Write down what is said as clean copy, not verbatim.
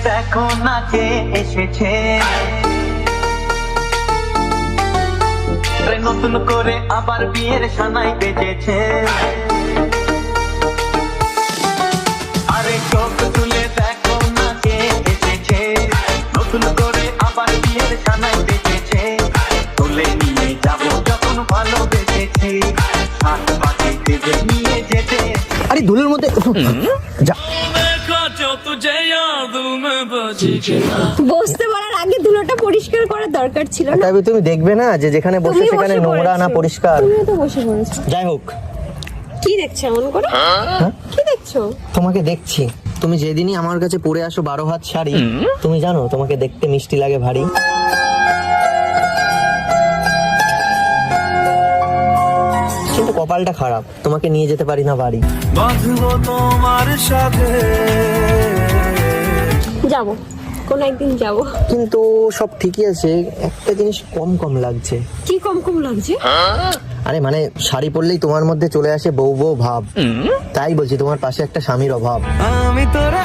দেখো না কে এসেছে, নতুন করে আবার বিয়ের সানাই বেজেছে। আরে চোখ তুলে দেখো না কে এসেছে, নতুন করে আবার বিয়ের সানাই বেজেছে। তুলে নিয়ে যাবো যখন ভালোবেসেছি, হাত পাখি ভেবে নিয়ে যেতে। আরে ধুলোর মধ্যে যা। বসতে পারার আগে ধুলোটা পরিষ্কার করার দরকার ছিল না। তবে তুমি দেখবে না যে যেখানে বসে তুমি সেখানে বসে নোংরা না পড়েছো। পরিষ্কার। তুমিও তো বসে পড়েছো। যাই হোক, কি দেখছো এমন করে? কি দেখছো? তোমাকে দেখছি। তুমি যেদিনই আমার কাছে পরে আসো 12 হাত শাড়ি, তুমি জানো তোমাকে দেখতে মিষ্টি লাগে ভারী। কিন্তু কপালটা খারাপ, তোমাকে নিয়ে যেতে পারি না বাড়ি। বাঁধবো তোমার সাথে। যাবো, কোন একদিন যাবো। কিন্তু সব ঠিকই আছে, একটা জিনিস কম কম লাগছে। কি কম কম লাগছে? আরে মানে শাড়ি পরলেই তোমার মধ্যে চলে আসে বউ বউ ভাব, তাই বলছি তোমার পাশে একটা স্বামীর অভাব। আমি তোরা